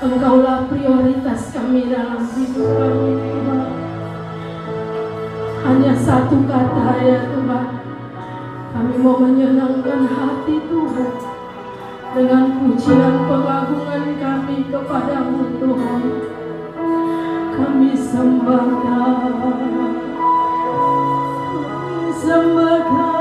Engkaulah prioritas kami dalam hidup kami, Tuhan. Hanya satu kata ya Tuhan, kami mau menyenangkan hati Tuhan dengan pujian pengagungan kami kepadamu Tuhan. Kami sembah Kau, sembah Kau.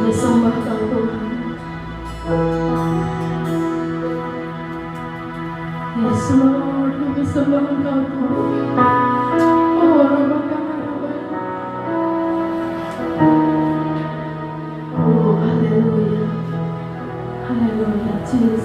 Kami sembah Kau Tuhan. Yes Lord, kami sembah Engkau Tuhan. Oh haleluya, haleluya Jesus.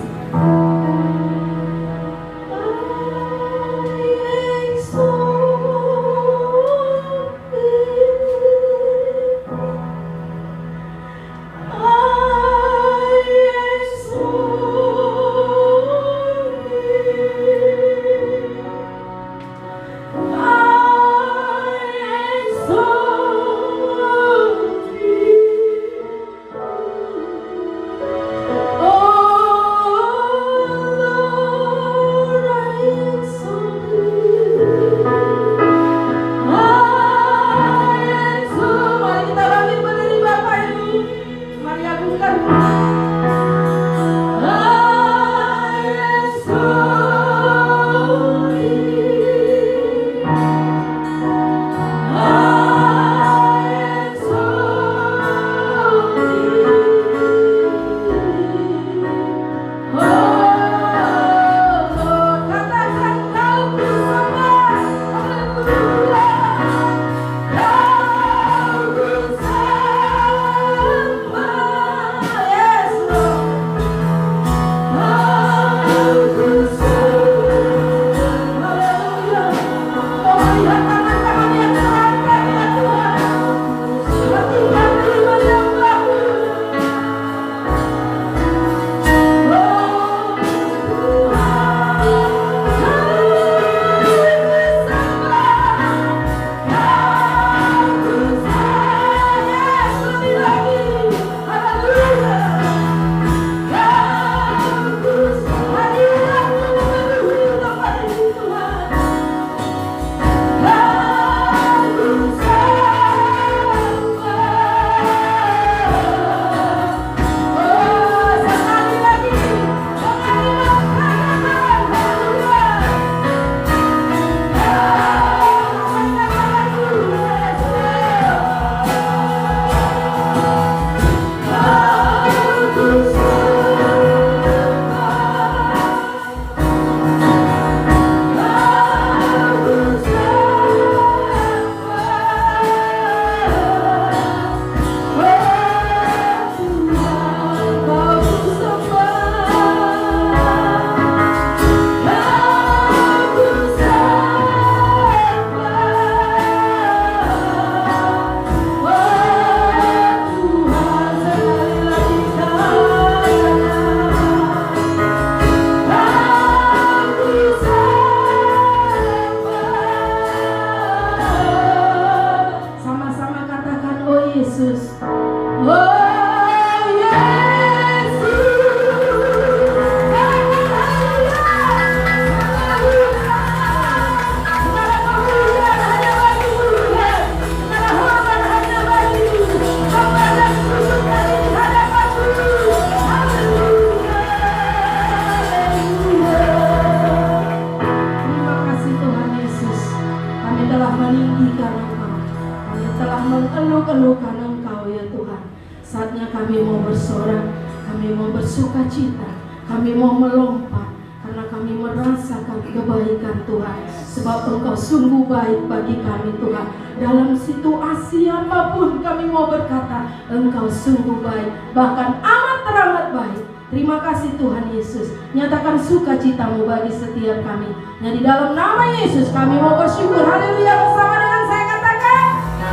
mengeluh-elukan Engkau ya Tuhan. Saatnya kami mau bersorak, kami mau bersuka cita, kami mau melompat, karena kami merasakan kebaikan Tuhan. Sebab Engkau sungguh baik bagi kami Tuhan. Dalam situasi apapun kami mau berkata, Engkau sungguh baik, bahkan amat teramat baik. Terima kasih Tuhan Yesus. Nyatakan sukacitamu bagi setiap kami. Yang di dalam nama Yesus kami mau bersyukur. Haleluya, bersama dengan saya katakan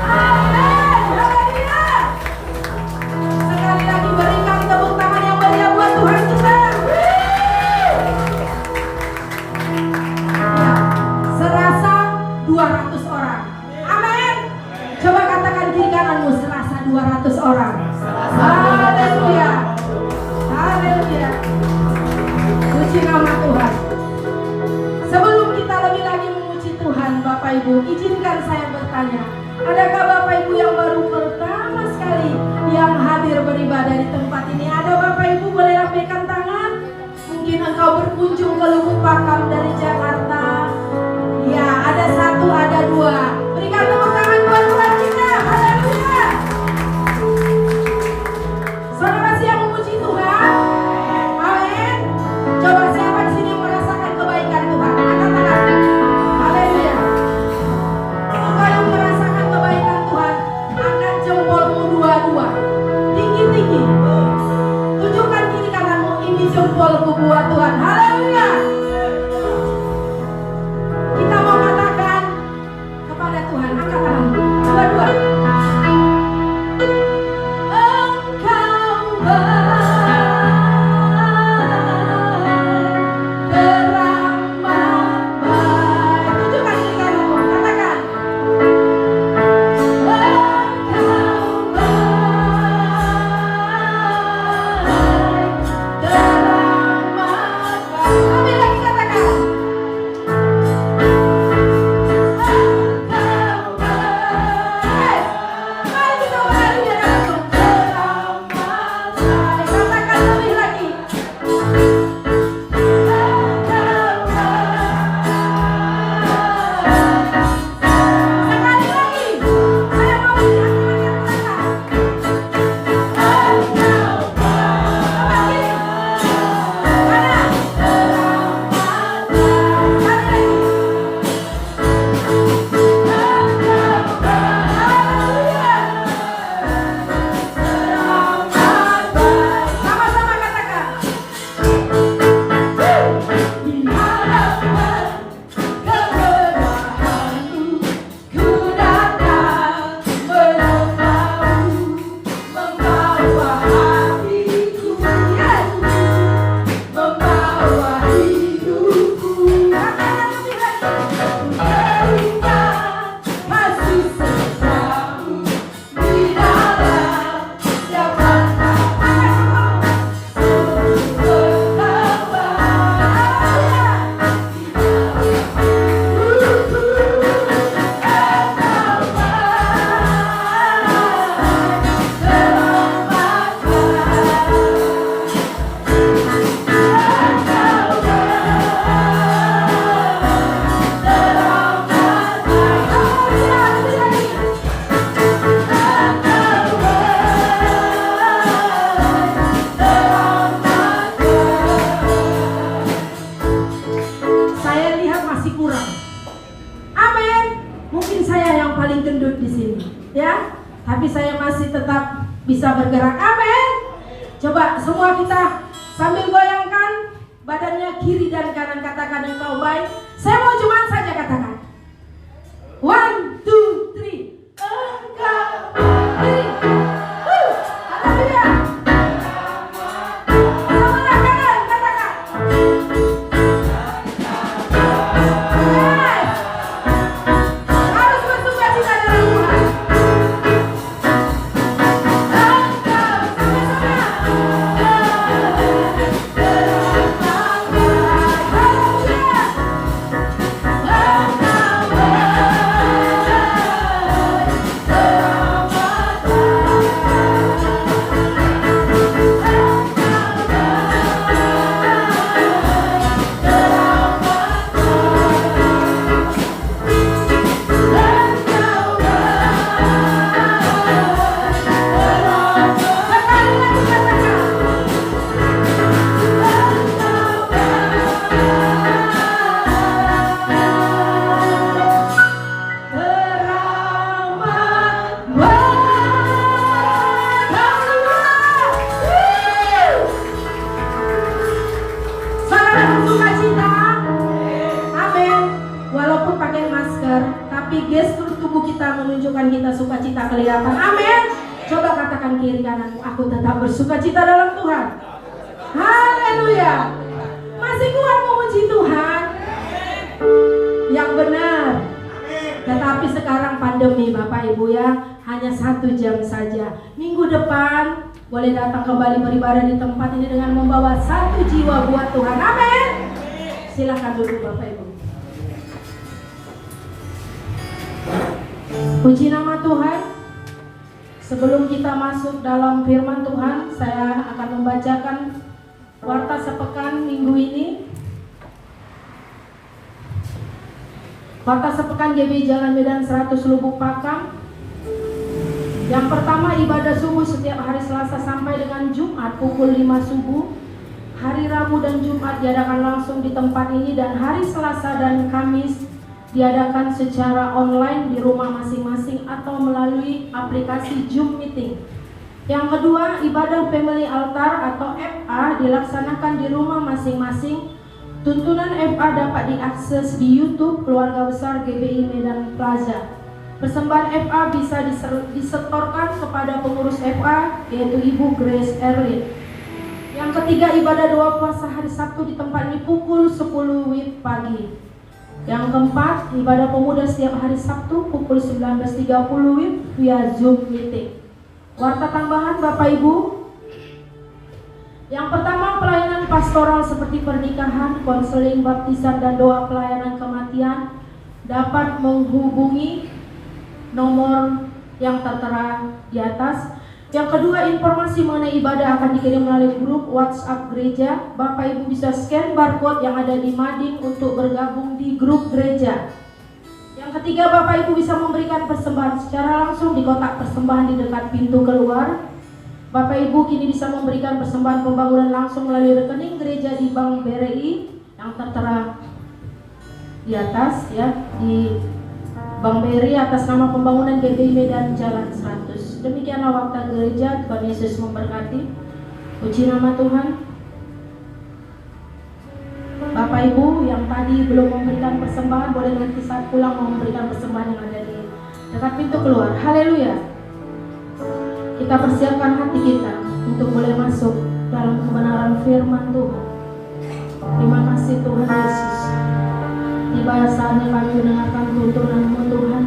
amin. Haleluya. Sekali lagi berikan tepuk tangan yang meriah buat Tuhan kita. Ya, serasa 200 orang. Amin. Coba katakan kiri kananmu, serasa 200 orang. Haleluya. Haleluya. Puji nama Tuhan. Sebelum kita lebih lagi memuji Tuhan, Bapak Ibu, izinkan saya bertanya, adakah Bapak Ibu yang baru pertama sekali yang hadir beribadah di tempat ini? Ada Bapak Ibu, boleh lambaikan tangan? Mungkin engkau berkunjung ke Lubuk Pakam dari Jakarta. Ya, ada satu, ada dua. Berikan tepuk tangan buat Tuhan kita. Haleluya. buah. Tinggi-tinggi. Tunjukkan kiri kananmu, ini jempolku buat Tuhan. Haleluya. Kita mau katakan kepada Tuhan, angkat tanganmu. Dua-dua. Bisa bergerak, amin. Coba semua kita sambil goyangkan badannya kiri dan kanan, katakan engkau baik. Saya mau cuma saja katakan 1, 2, 3. Engkau baik. Haleluya. Sebelah kanan katakan yes. Harus bersuka cita dalam Tuhan. Kita sukacita kelihatan, amin. Coba katakan kiri kananmu, aku tetap bersukacita dalam Tuhan. Haleluya. Masih kuat memuji Tuhan yang benar. Tetapi sekarang pandemi Bapak Ibu ya, hanya 1 jam saja. Minggu depan boleh datang kembali beribadah di tempat ini dengan membawa 1 jiwa buat Tuhan, amin. Silakan duduk Bapak Ibu. Puji nama Tuhan. Sebelum kita masuk dalam firman Tuhan, saya akan membacakan warta sepekan minggu ini. Warta sepekan GB Jalan Medan 100 Lubuk Pakam. Yang pertama, ibadah subuh setiap hari Selasa sampai dengan Jumat pukul 5 subuh. Hari Rabu dan Jumat diadakan langsung di tempat ini, dan hari Selasa dan Kamis diadakan secara online di rumah masing-masing atau melalui aplikasi Zoom Meeting. Yang kedua, ibadah family altar atau FA dilaksanakan di rumah masing-masing. Tuntunan FA dapat diakses di YouTube Keluarga Besar GBI Medan Plaza. Persembahan FA bisa disetorkan kepada pengurus FA, yaitu Ibu Grace Erlin. Yang ketiga, ibadah doa puasa hari Sabtu di tempat ini pukul 10 WIB pagi. Yang keempat, ibadah pemuda setiap hari Sabtu pukul 19.30 WIB via Zoom meeting. Warta tambahan Bapak Ibu. Yang pertama, pelayanan pastoral seperti pernikahan, konseling, baptisan, dan doa pelayanan kematian dapat menghubungi nomor yang tertera di atas. Yang kedua, informasi mengenai ibadah akan dikirim melalui grup WhatsApp gereja. Bapak Ibu bisa scan barcode yang ada di mading untuk bergabung di grup gereja. Yang ketiga, Bapak Ibu bisa memberikan persembahan secara langsung di kotak persembahan di dekat pintu keluar. Bapak Ibu kini bisa memberikan persembahan pembangunan langsung melalui rekening gereja di Bank BRI yang tertera di atas ya, di Bank BRI atas nama Pembangunan GBI Medan Jalan 100. Demikianlah waktu gereja. Tuhan Yesus memberkati. Puji nama Tuhan. Bapak Ibu yang tadi belum memberikan persembahan, boleh nanti saat pulang memberikan persembahan yang ada di dekat pintu keluar. Haleluya. Kita persiapkan hati kita untuk boleh masuk dalam kebenaran firman Tuhan. Terima kasih Tuhan Yesus. Tiba saatnya kami mendengarkan tuntunan-Mu Tuhan.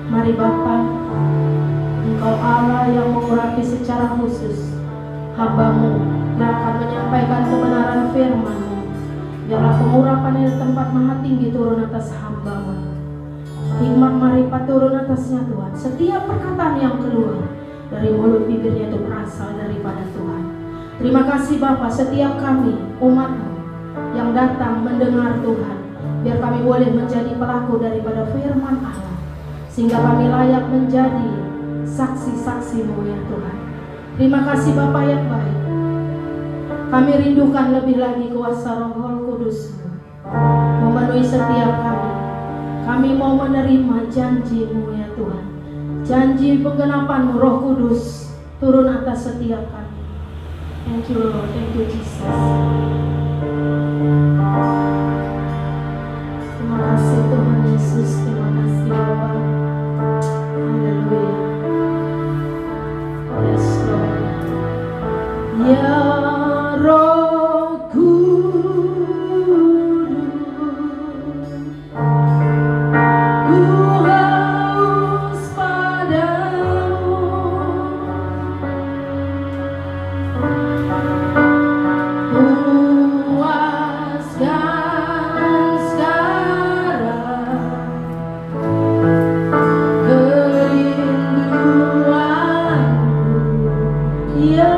Mari Bapa, Engkau Allah yang mengurapi secara khusus hamba-Mu yang akan menyampaikan kebenaran firman-Mu. Biarlah pengurapan dari tempat maha tinggi turun atas hamba-Mu. Hikmat marifat turun atasnya Tuhan. Setiap perkataan yang keluar dari mulut bibirnya itu berasal daripada Tuhan. Terima kasih Bapa, setiap kami umat-Mu yang datang mendengar Tuhan, biar kami boleh menjadi pelaku daripada firman Allah, sehingga kami layak menjadi saksi-saksi-Mu ya Tuhan. Terima kasih Bapa yang baik. Kami rindukan lebih lagi kuasa Roh Kudus-Mu memenuhi setiap kami. Kami mau menerima janji-Mu ya Tuhan. Janji penggenapan-Mu Roh Kudus turun atas setiap kami. Thank you Lord, thank you Jesus. Terima kasih Tuhan Yesus, terima kasih Bapa. Haleluya. Yes Lord. Ya Roh Kudus, ku haus padamu. Puaskan sekarang kerinduanku, ya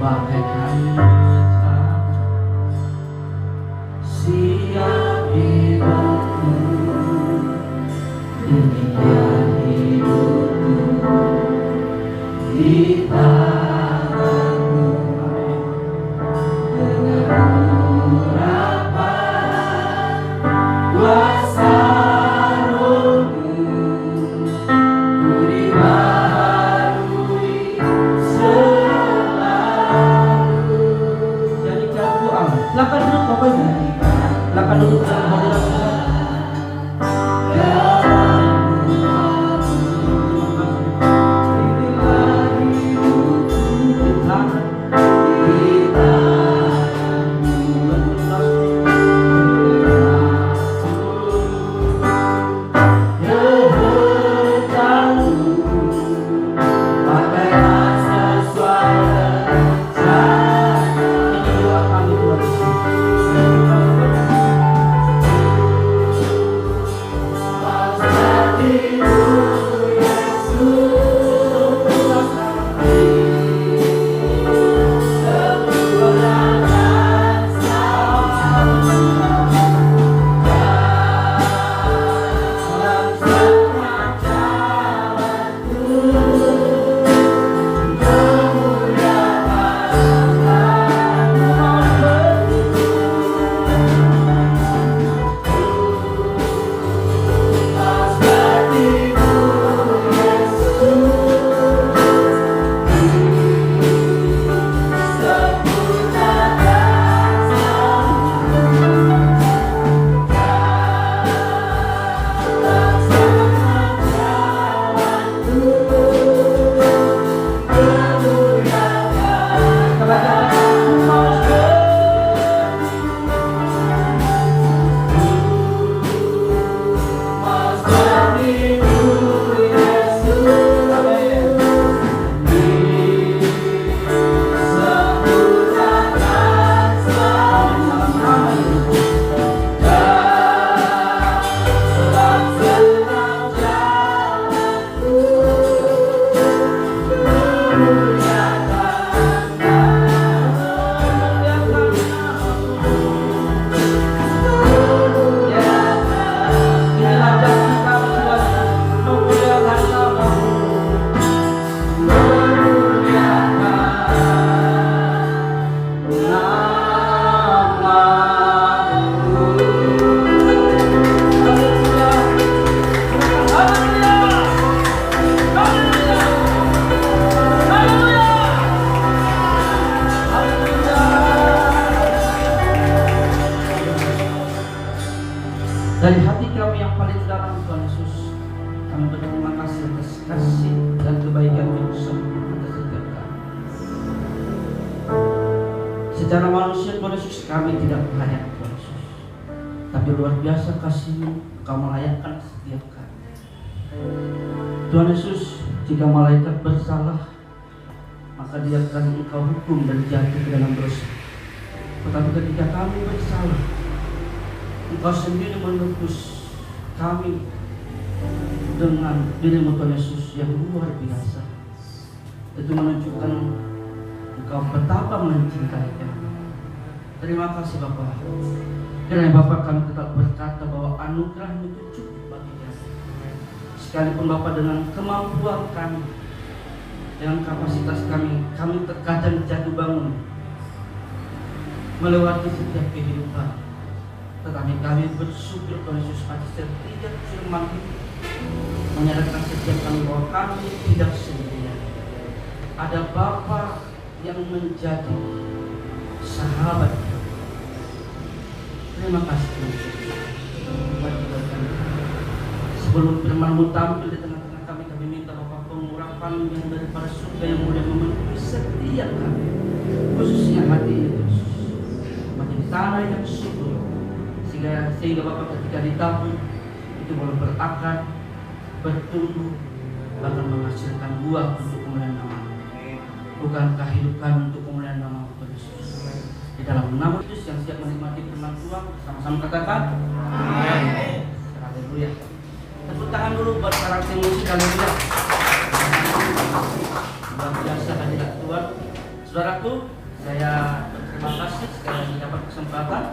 bagaikan bencana siap hidupku, demikian hidupku di tanganmu. Dengan urapan kuasa Roh-Mu, ku dibaharui selalu. Jadikan ku Allah. Silakan duduk Bapak Ibu. Silakan duduk dalam hadirat Tuhan. Dari hati kami yang paling dalam, Tuhan Yesus, kami berterima kasih atas kasih dan kebaikan yang sempurna atas setiap kami. Secara manusia, Tuhan Yesus, kami tidak layak, Tuhan Yesus, tapi luar biasa kasih-Mu, Kau melayakkan setiap kami. Tuhan Yesus, jika malaikat bersalah, maka dia akan Engkau hukum dan jatuh ke dalam dosa. Tetapi ketika kami bersalah, Engkau sendiri menebus kami dengan diri-Mu, Tuhan Yesus, yang luar biasa. Itu menunjukkan Engkau betapa mencintai kami. Terima kasih Bapak. Kiranya Bapak kami tetap berkata bahwa anugerah-Mu itu cukup bagi kami. Sekalipun Bapak dengan kemampuan kami, dengan kapasitas kami terkadang jatuh bangun melewati setiap kehidupan. Tetapi kami bersyukur Tuhan Yesus atas setiap firman itu menyadarkan setiap kami bahwa kami tidak sendirian. Ada Bapa yang menjadi sahabat. Terima kasih Tuhan Yesus. Sebelum firman-Mu tampil di tengah-tengah kami, kami minta Bapa pengurapan yang daripada surga yang mulia memenuhi setiap kami, khususnya hati ini Yesus, menjadi tanah yang subur. Sehingga Bapak ketika ditabur itu boleh berakar, bertumbuh, bahkan menghasilkan buah untuk kemuliaan nama. Bukankah hidup kami untuk kemuliaan nama Yesus? Di dalam nama Yesus yang siap menikmati firman Tuhan, sama-sama katakan amin. Haleluya. Tepuk tangan dulu buat karakter musik. Haleluya. Luar biasa hadirat Tuhan. Saudaraku, saya berterima kasih sekali lagi dapat kesempatan.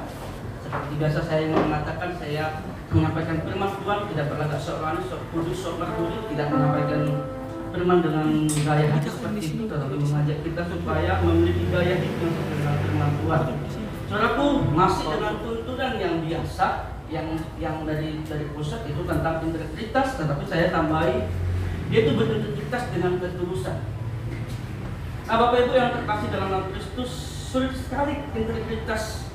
Seperti biasa saya ingin mengatakan, saya menyampaikan firman Tuhan tidak berlagak sok manis, sok kudus, sok merdu, tidak menyampaikan firman dengan gaya hati seperti itu, tetapi mengajak kita supaya memiliki gaya hidup yang sesuai dengan firman Tuhan. Saudaraku, masih dengan tuntunan yang biasa, yang dari pusat itu tentang integritas, tetapi saya tambahi, yaitu berintegritas dengan ketulusan. Nah, Bapak Ibu yang terkasih dalam nama Kristus, sulit sekali integritas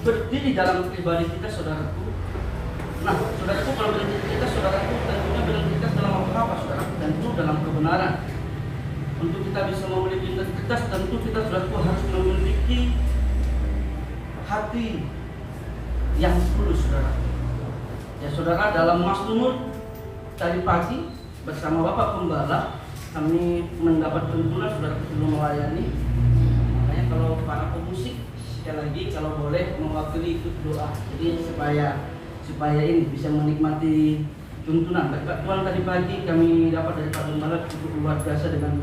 berdiri dalam pribadi kita, saudaraku. Nah, saudaraku, kalau berintegritas, saudaraku, tentunya berintegritas dalam apa, saudaraku? Tentu dalam kebenaran. Untuk kita bisa memiliki integritas, tentu kita, saudaraku, harus memiliki hati yang tulus, saudara. Ya, saudara, dalam Mazmur tadi pagi bersama Bapak Pembala kami mendapat tuntunan, saudara, sebelum melayani. Makanya kalau para pemusik sekali lagi kalau boleh mewakili ikut doa. Jadi supaya ini bisa menikmati tuntunan. Berkat Tuhan tadi pagi kami dapat dari Pak Pembala cukup luar biasa dengan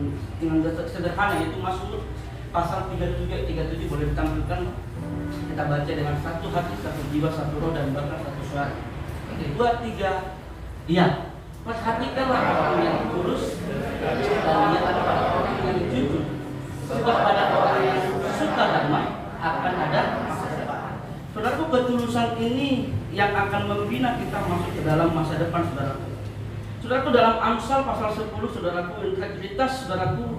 sederhana, yaitu Mazmur pasal 37 boleh ditampilkan. Kita baca dengan satu hati, satu jiwa, satu roh, dan bahkan satu suara. Oke, 2, 3. Iya. Perhatikanlah orang yang tulus dan lihatlah pada orang yang jujur. Sebab pada orang yang suka damai akan ada masa depan. Saudaraku, ketulusan ini yang akan membina kita masuk ke dalam masa depan, saudaraku. Saudaraku, dalam Amsal pasal 10, saudaraku, integritas, saudaraku,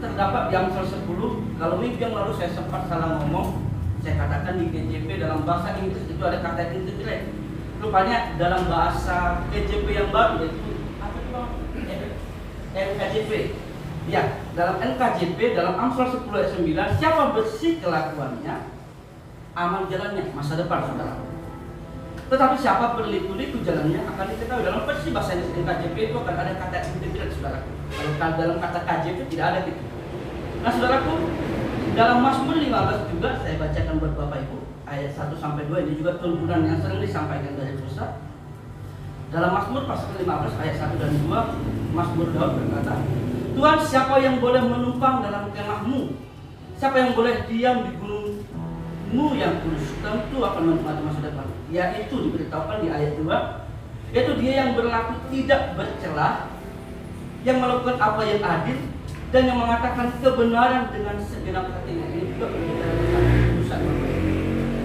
terdapat di Amsal 10. Kalau minggu yang lalu saya sempat salah ngomong, saya katakan di KJP dalam bahasa Inggris itu ada kata integrate. Rupanya dalam bahasa KJP yang baru yaitu apa itu Bang? NKJP. Ya, dalam NKJP dalam Amsal 10 ayat 9, siapa bersih kelakuannya, aman jalannya, masa depan, saudara. Tetapi siapa berliku-liku jalannya akan diketahui. Dalam versi bahasa NKJP itu akan ada kata integrate, saudara. Kalau dalam kata KJP tidak ada gitu. Nah, saudaraku, dalam Mazmur 15 juga saya bacakan buat Bapak Ibu ayat 1-2, ini juga tuntunan yang sering disampaikan dari pusat. Dalam Mazmur pasal 15 ayat 1 dan 2, Mazmur Daud berkata, Tuhan, siapa yang boleh menumpang dalam kemahmu? Siapa yang boleh diam di gunungmu yang kudus? Tentu akan menikmati masa depan. Yaitu diberitahukan di ayat 2, yaitu dia yang berlaku tidak bercelah, yang melakukan apa yang adil, dan yang mengatakan kebenaran dengan segenap hatinya. Ini juga berbicara tentang ketulusan.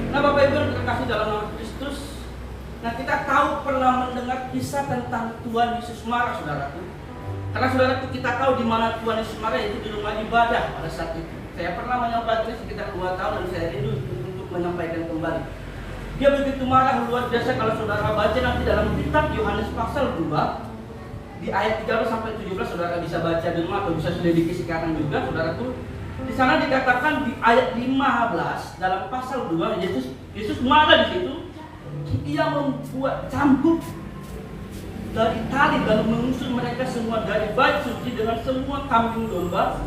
Nah, Bapak Ibu yang terkasih dalam nama Kristus, nah kita tahu pernah mendengar kisah tentang Tuhan Yesus marah, saudaraku. Karena saudaraku, kita tahu di mana Tuhan Yesus marah, yaitu di rumah ibadah pada saat itu. Saya pernah menyampaikan sekitar 2 tahun dan saya rindu untuk menyampaikan kembali. Dia begitu marah luar biasa. Kalau saudara baca nanti dalam kitab Yohanes pasal 2 di ayat 13-17, saudara bisa baca di rumah atau bisa selidiki sekarang juga, saudaraku. Di sana dikatakan di ayat 15 dalam pasal 2, Yesus marah di situ. Ia membuat cambuk dari tali lalu mengusir mereka semua dari bait suci dengan semua kambing domba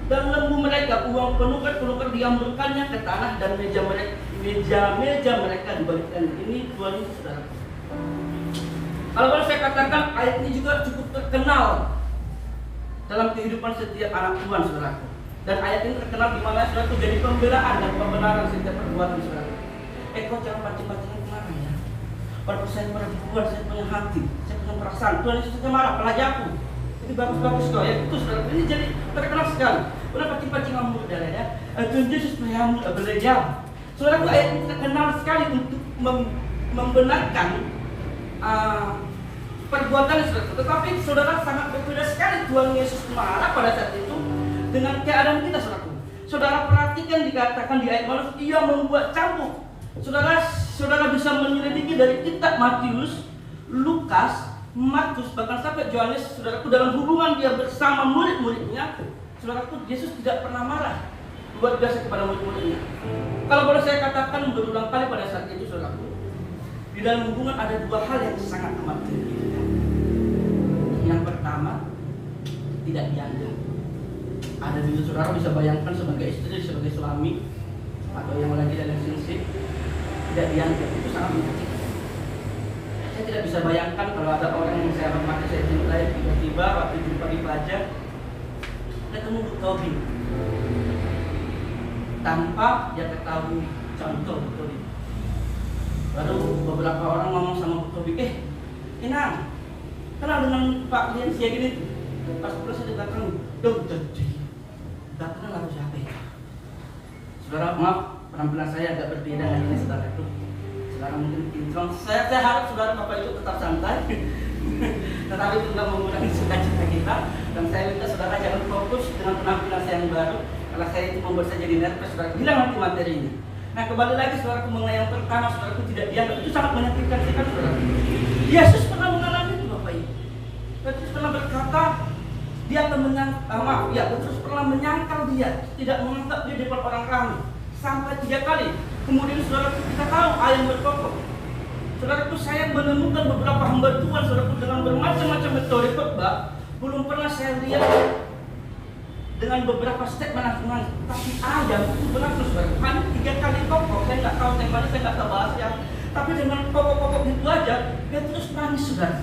dan lembu mereka, uang penukar diambilkannya ke tanah dan meja mereka dibalikkan. Ini Tuhan Yesus, saudaraku. Kalau boleh saya katakan, ayat ini juga cukup terkenal dalam kehidupan setiap anak Tuhan, saudaraku. Dan ayat ini terkenal di mana, saudaraku, jadi pembelaan dan pembenaran setiap perbuatan, saudaraku. Kau jangan pancing-pancing kemana ya? Walaupun saya perempuan, saya punya hati, saya punya perasaan. Tuhan Yesus saja marah, apalagi aku. Ini bagus-bagus kok ya, itu saudaraku. Ini jadi terkenal sekali. Udah pancing-pancing kamu udara ya. Tuhan Yesus belajar. Saudaraku, ayat ini terkenal sekali untuk membenarkan perbuatan saudara. Tetapi saudara, sangat berbeda sekali Tuhan Yesus marah pada saat itu dengan keadaan kita, saudaraku. Saudara perhatikan dikatakan di ayat 15, ia membuat cambuk. Saudara bisa menyelidiki dari kitab Matius, Lukas, Markus, bahkan sampai Yohanes, saudaraku, dalam hubungan dia bersama murid-muridnya, saudaraku, Yesus tidak pernah marah luar biasa kepada murid-muridnya. Kalau boleh saya katakan berulang kali pada saat itu, saudaraku, di dalam hubungan ada 2 hal yang sangat amat tinggi. Yang pertama, tidak dianggap. Ada juga saudara bisa bayangkan sebagai istri, sebagai suami, atau yang lagi dalam relationship, tidak dianggap. Itu sangat menyakitkan. Saya tidak bisa bayangkan kalau ada orang yang saya hormati, saya cintai, tiba-tiba waktu jumpa di pelajar, ketemu Bu Tobi. tanpa dia ketahui. Contoh betul ini. Lalu beberapa orang ngomong sama Bu Tobi, Inang, kenal dengan Pak Lian siang ini? Pas pulang saya datang, dong jadi. Gak kenal aku siapa ya? Saudara, maaf, penampilan saya agak berbeda dengan ini saudara itu. Saudara mungkin intron. Saya harap saudara Bapak itu tetap santai. Tetapi itu tidak mengurangi sukacita kita. Dan saya minta saudara jangan fokus dengan penampilan saya yang baru. Kalau saya itu membuat saya jadi nervous, saudara bilang nanti materi ini. Nah kembali lagi saudara mengenai yang pertama, saudara itu tidak dianggap, itu sangat menyakitkan sekali saudara. Yesus pernah mengalami itu Bapak Ibu. Yesus pernah berkata, dia akan Petrus pernah menyangkal dia, tidak menganggap dia di depan orang ramai sampai 3 kali. Kemudian saudara kita tahu ayam berkokok. Saudaraku, saya menemukan beberapa hamba Tuhan saudaraku dengan bermacam-macam metode khotbah. Belum pernah saya lihat dengan beberapa statement langsung. Tapi ayam itu berlangsung saudara. Hanya 3 kali kokok. Saya nggak tahu temanya, saya nggak tahu bahasa. Tapi dengan kokok-kokok itu aja, dia terus nangis saudara.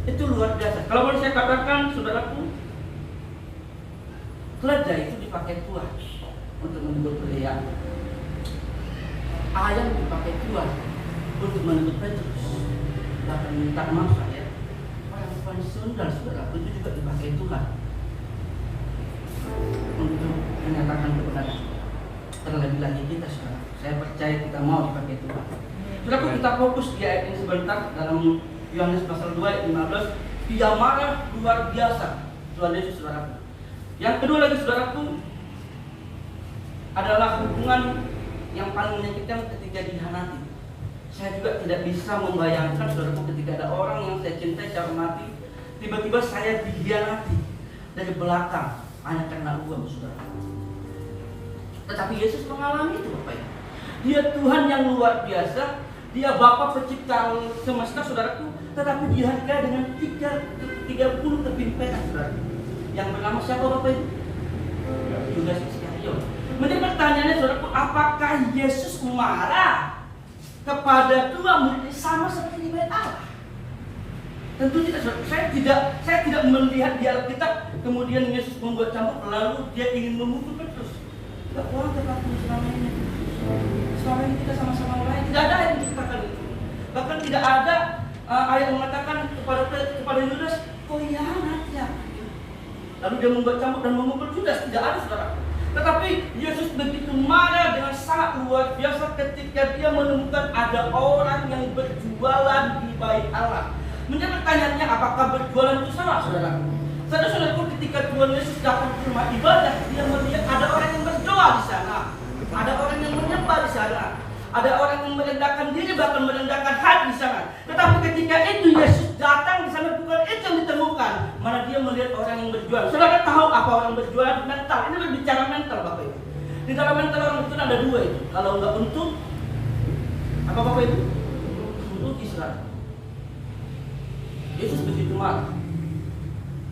Itu luar biasa. Kalau boleh saya katakan, saudaraku, keledai itu dipakai Tuhan untuk menegur Lea. Ayam dipakai Tuhan untuk menegur Petrus. Bahkan minta maaf saya, orang Tuhan sundal saudaraku itu juga dipakai Tuhan untuk menyatakan kebenaran. Terlebih lagi kita saudara. Saya percaya kita mau dipakai Tuhan. Saudaraku, kita fokus di ayat ini sebentar dalam Yohanes pasal 2 ayat 15. Dia marah luar biasa Tuhan Yesus saudaraku. Yang kedua lagi saudaraku adalah hubungan yang paling menyakitkan ketika dihianati. Saya juga tidak bisa membayangkan saudaraku ketika ada orang yang saya cintai, saya hormati, tiba-tiba saya dihianati dari belakang hanya karena uang saudara. Tetapi Yesus mengalami itu Bapak Ibu. Dia Tuhan yang luar biasa, dia Bapa pencipta semesta saudaraku, tetapi dihargai dengan 30 keping perak saudara. Yang bernama siapa Bapak Ibu? Judas Iskariot. Menjadi pertanyaannya saudaraku, apakah Yesus marah kepada dua murid sama seperti di bait Allah? Tentu tidak saudara. Saya tidak melihat di Alkitab kemudian Yesus membuat cambuk lalu dia ingin memukul Petrus. Tidak orang tetapi selama ini. Selama ini kita sama-sama lain. Tidak ada yang dikatakan itu. Bahkan tidak ada ayat mengatakan kepada Judas, kau hianat ya. Lalu dia membuat cambuk dan memukul Judas. Tidak ada saudara. Tetapi Yesus begitu marah dengan sangat luar biasa ketika dia menemukan ada orang yang berjualan di bait Allah. Menjadi pertanyaannya, apakah berjualan itu salah saudara? Saudara-saudaraku, ketika Tuhan Yesus datang ke rumah ibadah, dia melihat ada orang yang berdoa di sana, ada orang yang menyembah di sana, ada orang yang merendahkan diri bahkan merendahkan hati di sana. Tetapi ketika itu Yesus datang di sana, bukan itu yang ditemukan, mana dia melihat orang yang berjualan. Saudara tahu apa orang berjualan? Mental. Ini berbicara mental Bapak Ibu. Di dalam mental orang itu ada dua itu. Kalau enggak untuk apa Bapak Ibu? Untuk Israel. Yesus begitu marah.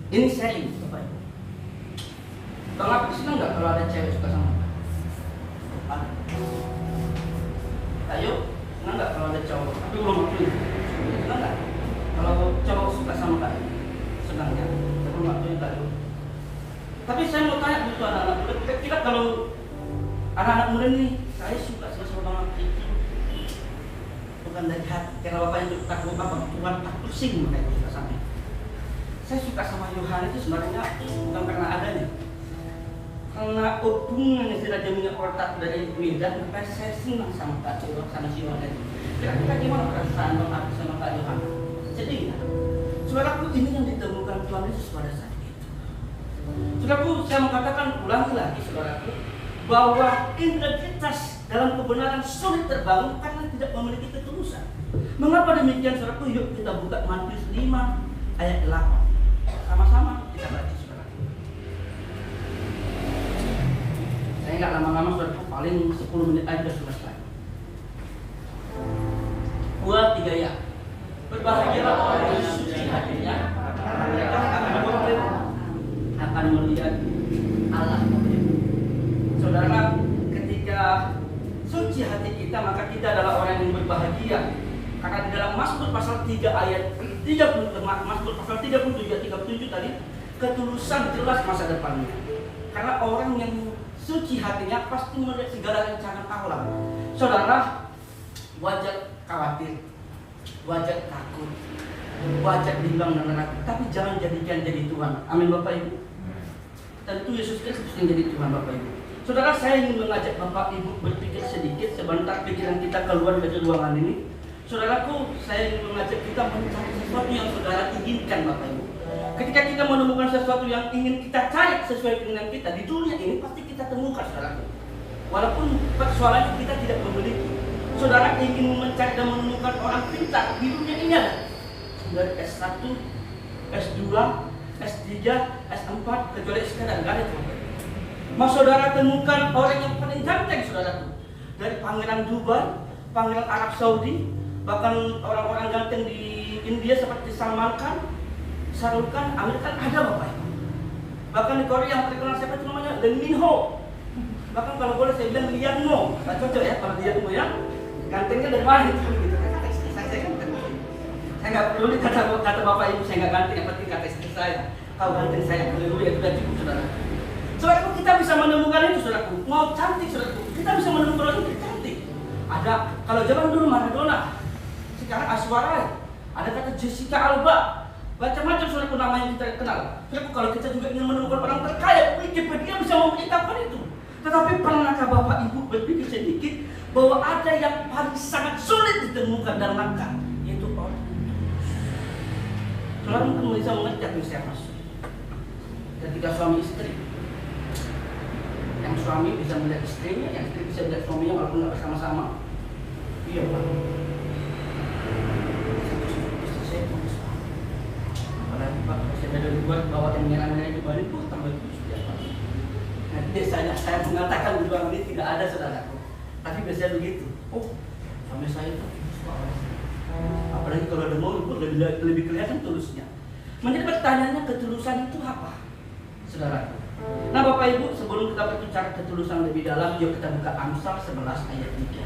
Ini sharing Bapak Ibu. Bang Apik senang nggak kalau ada cewek suka sama? Ayo, senang nggak kalau ada cowok? Tapi belum waktu. Senang nggak? Kalau cowok suka sama Kak? Senang ya? Sebelum waktu Kak. Tapi saya mau tanya gitu anak-anak muda. Kira-kira kalau anak-anak muda nih, saya suka sama Bang Apik itu bukan dari hati. Karena Bapak yang takut apa? Tuhan tak pusing makanya suka sama. Saya suka sama Yohanes itu sebenarnya bukan karena adanya, karena hubungan yang sudah jaminan otak dari Medan, maka saya senang sama Kak Yohanes, sama si Yohanes. Kira-kira gimana perasaan Bang Apik sama Kak Yohanes? Sedih nggak? Saudaraku, ini yang ditemukan Tuhan Yesus pada saat itu. Saudaraku, saya mengatakan ulangi lagi saudaraku, bahwa integritas dalam kebenaran sulit terbangun karena tidak memiliki ketulusan. Mengapa demikian saudaraku? Yuk kita buka Matius 5 ayat 8. Sama-sama kita baca saudaraku. Saya nggak lama-lama saudaraku, paling 10 menit aja sudah selesai. 2, 3 ya. Berbahagialah orang yang suci hatinya, karena mereka akan melihat Allah. Saudara, ketika suci hati kita, maka kita adalah orang yang berbahagia. Karena di dalam Mazmur pasal 3 ayat 30, Mazmur pasal 37 ayat 37 tadi, ketulusan jelas masa depannya. Karena orang yang suci hatinya pasti melihat segala rancangan Allah. Saudara, wajar khawatir, wajar takut, wajar bimbang dan ragu, tapi jangan jadikan jadi Tuhan. Amin Bapak Ibu. Tentu Yesus Kristus yang jadi Tuhan Bapak Ibu. Saudara, saya ingin mengajak Bapak Ibu berpikir sedikit sebentar pikiran kita keluar dari ruangan ini. Saudaraku, saya ingin mengajak kita mencari sesuatu yang saudara inginkan Bapak Ibu. Ketika kita menemukan sesuatu yang ingin kita cari sesuai dengan kita di dunia ini, pasti kita temukan saudaraku. Walaupun persoalannya kita tidak memiliki. Saudara ingin mencari dan menemukan orang pintar di dunia ini ada. Dari S1, S2, S3, S4, kecuali sekarang nggak ada. Mas saudara temukan orang yang paling ganteng saudaraku. Dari Pangeran Dubai, Pangeran Arab Saudi, bahkan orang-orang ganteng di India seperti Salman Khan, Shahrukh Khan, Amerika ada Bapak Ibu. Bahkan di Korea yang terkenal siapa itu namanya Lee Min Ho. Bahkan kalau boleh saya bilang Lian Mo, nggak cocok ya kalau Lian Mo ya. Gantengnya dari mana itu gitu. Kata istri saya ganteng. Saya nggak perlu kata Bapak Ibu saya nggak ganteng, yang penting kata istri saya. Tahu ganteng saya, haleluya, itu udah cukup saudara. Saudaraku, kita bisa menemukan itu saudaraku. Mau cantik saudaraku, kita bisa menemukan orang yang cantik. Ada kalau zaman dulu Maradona, sekarang Aswarai, ada kata Jessica Alba, macam-macam saudaraku nama yang kita kenal. Saudaraku, kalau kita juga ingin menemukan orang terkaya, Wikipedia bisa memberitakan itu. Tetapi pernahkah Bapak Ibu berpikir sedikit bahwa ada yang paling sangat sulit ditemukan dan langka, yaitu orang. Saudara mungkin bisa mengerti apa yang saya maksud. Ketika suami istri, yang suami bisa melihat istrinya, yang istri bisa melihat suaminya walaupun nggak bersama-sama. Iya Pak. Istri saya pun suami. Apalagi Pak, saya dari luar bawa yang merah-merah di balik, tambah itu sudah Pak. Nah, biasanya saya mengatakan di ruang ini tidak ada saudaraku. Tapi biasanya begitu. Oh, suami saya itu suami. Apalagi kalau ada mau itu lebih kelihatan tulusnya. Menjadi pertanyaannya, ketulusan itu apa, saudaraku? Nah Bapak Ibu, sebelum kita berbicara ketulusan lebih dalam, yuk kita buka Amsal 11 ayat 3.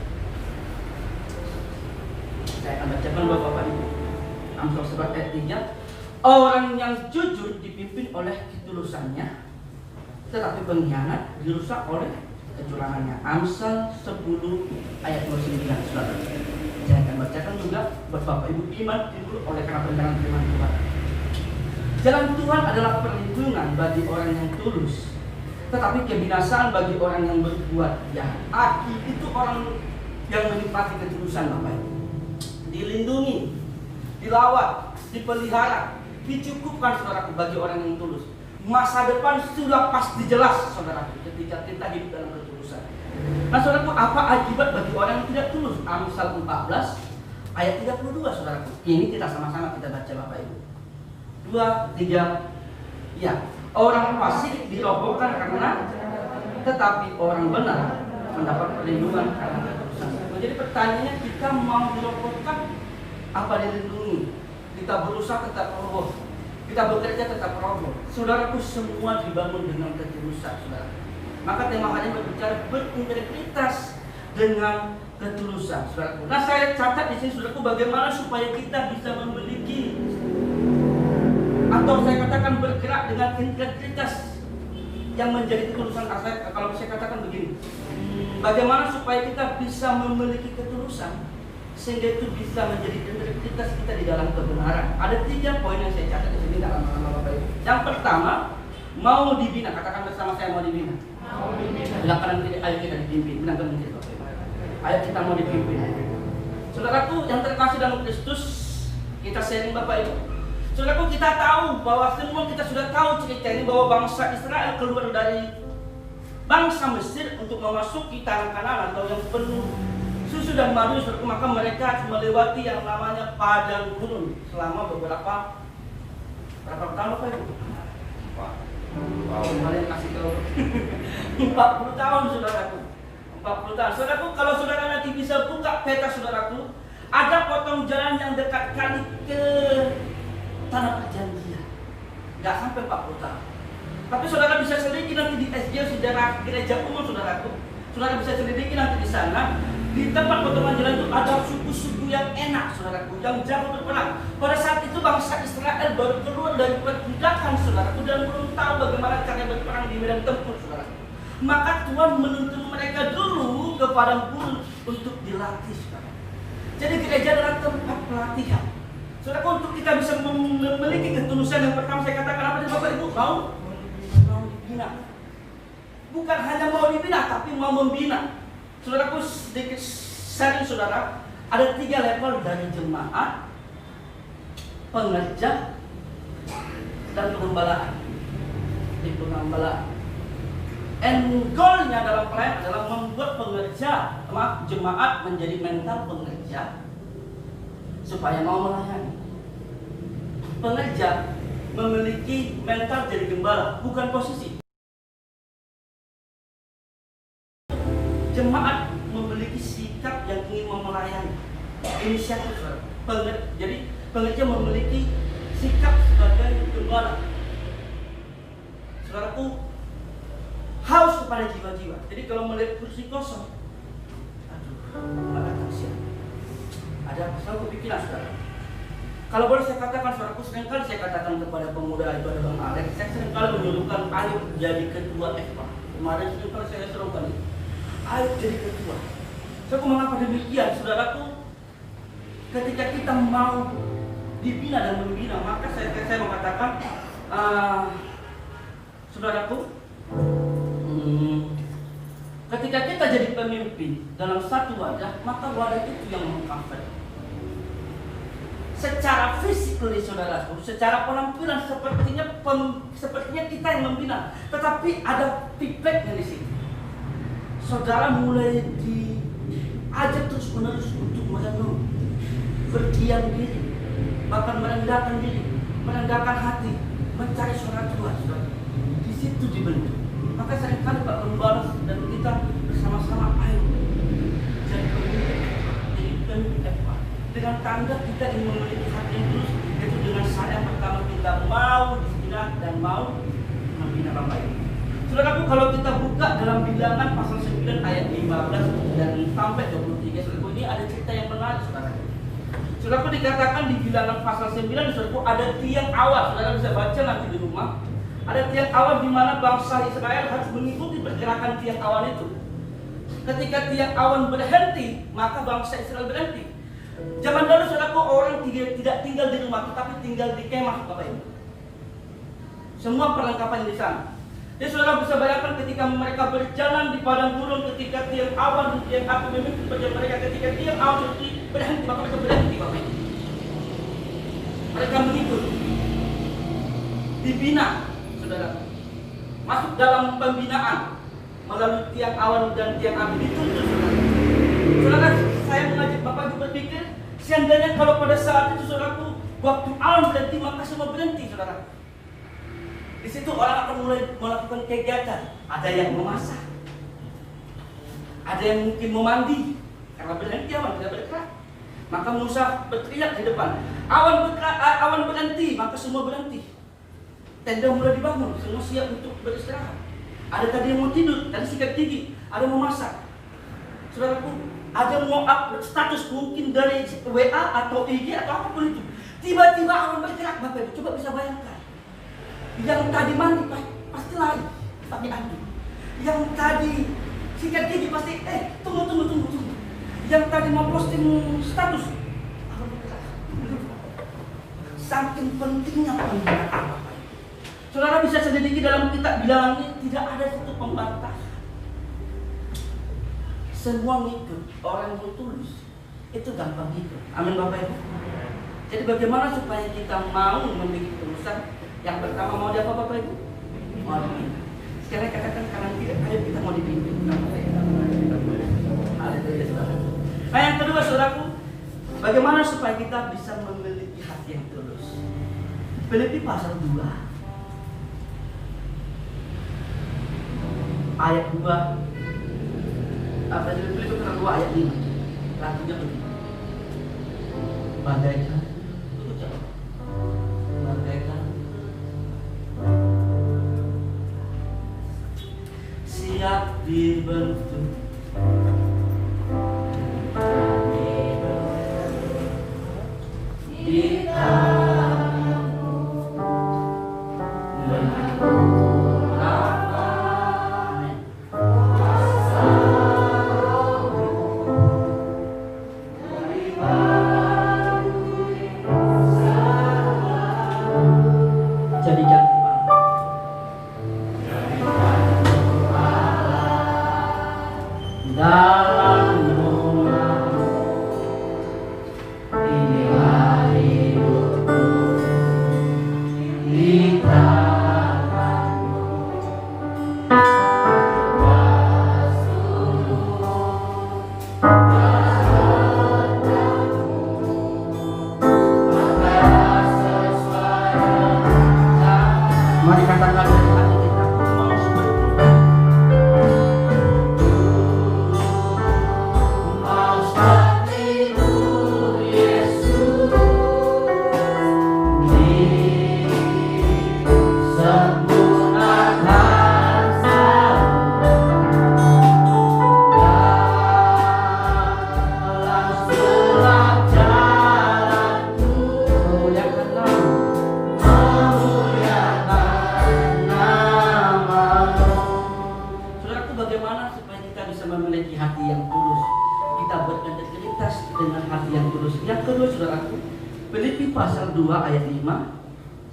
Saya akan bacakan Bapak Ibu. Amsal 11 ayat 3. Orang yang jujur dipimpin oleh ketulusannya, tetapi pengkhianat dirusak oleh kecurangannya. Amsal 10 ayat 29, saudara. Saya akan bacakan juga buat Bapak Ibu. Iman timbul oleh karena pendengaran firman Tuhan. Jalan Tuhan adalah perlindungan bagi orang yang tulus, tetapi kebinasaan bagi orang yang berbuat jahat. Aki itu orang yang menikmati ketulusan Bapak Ibu. Dilindungi, dilawat, dipelihara, dicukupkan saudaraku bagi orang yang tulus. Masa depan sudah pasti jelas saudaraku ketika kita hidup dalam ketulusan. Nah saudaraku, apa akibat bagi orang yang tidak tulus? Amsal 14 ayat 32 saudaraku. Ini kita sama-sama kita baca Bapak Ibu. 2, 3. Ya, orang fasik dirobohkan karena, tetapi orang benar mendapat perlindungan karena ketulusan. Jadi pertanyaannya, kita mau dirobohkan apa dilindungi? Kita berusaha tetap roboh, kita bekerja tetap roboh. Saudaraku, semua dibangun dengan ketulusan, saudara. Maka tema hari ini berbicara berintegritas dengan ketulusan, saudaraku. Nah, saya catat di sini, saudaraku, bagaimana supaya kita bisa memiliki, atau saya katakan bergerak dengan integritas yang menjadi ketulusan. Kalau saya katakan begini, bagaimana supaya kita bisa memiliki ketulusan sehingga itu bisa menjadi integritas kita di dalam kebenaran. Ada 3 poin yang saya catat di sini dalam Bapak Ibu. Yang pertama, mau dibina. Katakan bersama saya, mau dibina. Bilang kanan kiri, ayo kita dipimpin. Bilang kanan kiri, Bapak Ibu. Ayo kita mau dipimpin. Saudaraku yang terkasih dalam Kristus, kita sharing Bapak Ibu. Saudaraku, kita tahu bahwa semua kita sudah tahu cerita ini, bahwa bangsa Israel keluar dari bangsa Mesir untuk memasuki tanah Kanaan atau yang penuh susu dan madu. Saudaraku, maka mereka melewati yang namanya padang gurun selama berapa tahun Bapak Ibu? Kalian kasih tahu 40 tahun saudaraku. 40 tahun. Saudaraku, kalau saudara nanti bisa buka peta saudaraku, ada potong jalan yang dekat kali ke tanah perjanjian, nggak sampai 40 tahun. Tapi saudara bisa selidiki nanti di SJ sejarah gereja umum saudaraku. Saudara bisa selidiki nanti di sana. Di tempat potongan jalan itu ada suku-suku yang enak saudaraku, yang jago berperang. Pada saat itu bangsa Israel baru keluar dari perbudakan saudaraku dan belum tahu bagaimana cara berperang di medan tempur saudaraku. maka Tuhan menuntun mereka dulu ke padang gurun untuk dilatih, saudara. Jadi gereja adalah tempat pelatihan. Saudara, untuk kita bisa memiliki ketulusan yang pertama saya katakan apa Bapak Ibu? Mau dibina. Bukan hanya mau dibina, tapi mau membina. Saudaraku, sedikit sharing saudara, ada 3 level dari jemaat, pengerja, dan pengembalaan. Di pengembalaan. End goal-nya dalam pelayanan adalah membuat jemaat menjadi mental pengerja supaya mau melayani. Pengerja memiliki mental jadi gembala, bukan posisi. Jemaat memiliki sikap yang ingin melayani, inisiatif. Jadi pengerja memiliki sikap sebagai gembala. Saudaraku, haus kepada jiwa-jiwa. Jadi kalau melihat kursi kosong, datang siapa? Ada apa? Selalu kepikiran, saudara. Kalau boleh saya katakan, saudaraku, seringkali saya katakan kepada pemuda ibadah Bang Alex, saya seringkali menyuruhkan ayo jadi ketua FPA. Kemarin seringkali saya serukan itu. Ayo jadi ketua. Saya mengapa demikian, saudaraku? Ketika kita mau dibina dan membina, maka saya mengatakan, saudaraku, ketika kita jadi pemimpin dalam satu wadah, maka wadah itu yang mengcover. Secara fisik, saudaraku, secara penampilan sepertinya kita yang membina, tetapi ada feedbacknya di sini. Saudara mulai diajak terus menerus untuk merenung, berdiam diri, bahkan merendahkan diri, merendahkan hati, mencari suara Tuhan. Di situ dibentuk. Maka seringkali Pak Gembala dan kita bersama-sama ayo jadi pemimpin FPA. Dengan tanda kita ingin memiliki hati yang tulus, yaitu dengan cara yang pertama kita mau dibina dan mau membina Bapak Ibu. Saudaraku, kalau kita buka dalam Bilangan pasal 9 ayat 15 dan sampai 23, saudaraku, ini ada cerita yang menarik, saudara. Saudaraku, dikatakan di Bilangan pasal 9, saudaraku, ada tiang awan. Saudara bisa baca nanti di rumah. Ada tiang awan di mana bangsa Israel harus mengikuti pergerakan tiang awan itu. Ketika tiang awan berhenti, maka bangsa Israel berhenti. Zaman dulu, saudaraku, orang tidak tinggal di rumah, tetapi tinggal di kemah, Bapak Ibu. Semua perlengkapan di sana. Jadi saudara bisa bayangkan ketika mereka berjalan di padang gurun, ketika tiang awan dan tiang api memimpin perjalanan mereka, ketika tiang awan berhenti, maka mereka berhenti, Bapak Ibu. Mereka mengikut, dibina, saudara. Masuk dalam pembinaan melalui tiang awan dan tiang api, dituntun, saudara. Saudara, saya mengajak Bapak Ibu berpikir, seandainya kalau pada saat itu, saudaraku, waktu awan berhenti, maka semua berhenti, saudara. Di situ orang akan mulai melakukan kegiatan. Ada yang memasak, ada yang mungkin memandi, karena berhenti awan tidak bergerak. Maka Musa berteriak di depan, awan berhenti, maka semua berhenti. Tenda mulai dibangun, semua siap untuk beristirahat. Ada tadi yang mau tidur, tadi sikat gigi, ada yang mau masak. Saudaraku, ada yang mau up status mungkin dari WA atau IG atau apapun itu. Tiba-tiba awan bergerak, Bapak Ibu, coba bisa bayangkan. Yang tadi mandi pasti lari pakai anduk. Yang tadi sikat gigi pasti tunggu. Yang tadi mau posting status, saking pentingnya pembinaan. Saudara bisa selidiki dalam kitab Bilangan ini, tidak ada satu pembantah. Semua ngikut, orang yang tulus itu gampang ngikut. Amin Bapak Ibu. Jadi bagaimana supaya kita mau memiliki ketulusan? Yang pertama mau diapa Bapak Ibu? Mau dipimpin. Sekarang katakan kanan tidak, ayo kita mau dipimpin. Nah yang kedua, saudaraku, bagaimana supaya kita bisa memiliki hati yang tulus? Filipi pasal 2 ayat 2, Filipi pasal 2 ayat 5. Lagunya begini. Bagaikan siap dibentuk, di tanganmu menurut dalammu. Inilah hidupku di tanganmu. Mari katakan dari hati kita, mau seperti mau seperti-Mu Yesus, disempurnakan dalam setiap jalanku. Muliakanlah nama-Mu. Saudaraku, bagaimana supaya kita bisa memiliki hati yang tulus? Kita berintegritas dengan hati yang tulus. Yang kedua, saudaraku, Filipi pasal 2 ayat 5.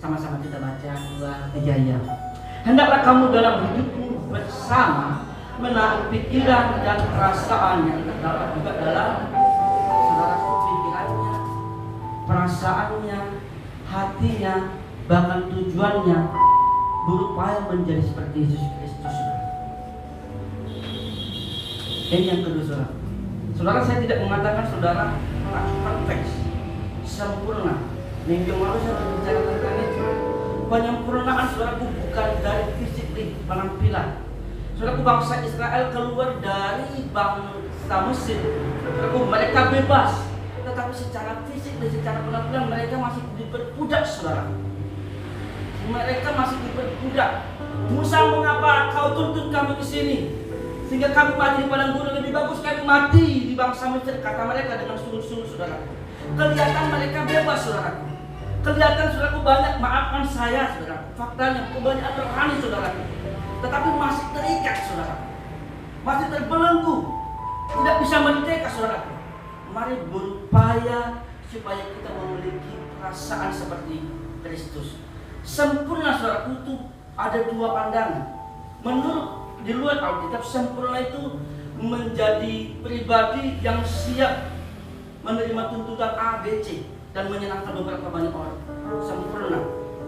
Sama-sama kita baca 2, 3 ya. Hendaklah kamu dalam hidupmu bersama menaruh pikiran dan perasaan yang terdapat juga dalam saudaraku, pikirannya, perasaannya, hatinya, bahkan tujuannya berupaya menjadi seperti Yesus Kristus. Ini yang kedua, saudara. Saudara, saya tidak mengatakan saudara harus perfect, sempurna. Minggu lalu saya berbicara tentang itu. Penyempurnaan saudaraku bukan dari fisik penampilan. Saudaraku, bangsa Israel keluar dari bangsa Mesir. Saudaraku, mereka bebas, tetapi secara fisik dan secara penampilan mereka masih diperbudak, saudara. Mereka masih diperbudak. Musa, mengapa kau tuntut kami ke sini? Sehingga kami mati di padang gurun, lebih bagus kami mati di bangsa Mesir, kata mereka dengan sungguh-sungguh, saudara. Kelihatan mereka bebas, saudara. Kelihatan, saudaraku, banyak, maafkan saya, saudara. Faktanya kebanyakan rohani, saudara. Tetapi masih terikat, saudara. Masih terbelenggu, tidak bisa merdeka, saudara. Mari berupaya supaya kita memiliki perasaan seperti Kristus. Sempurna, saudara, itu ada dua pandangan. Menurut di luar Alkitab, sempurna itu menjadi pribadi yang siap menerima tuntutan A, B, C dan menyenangkan beberapa banyak orang. Sempurna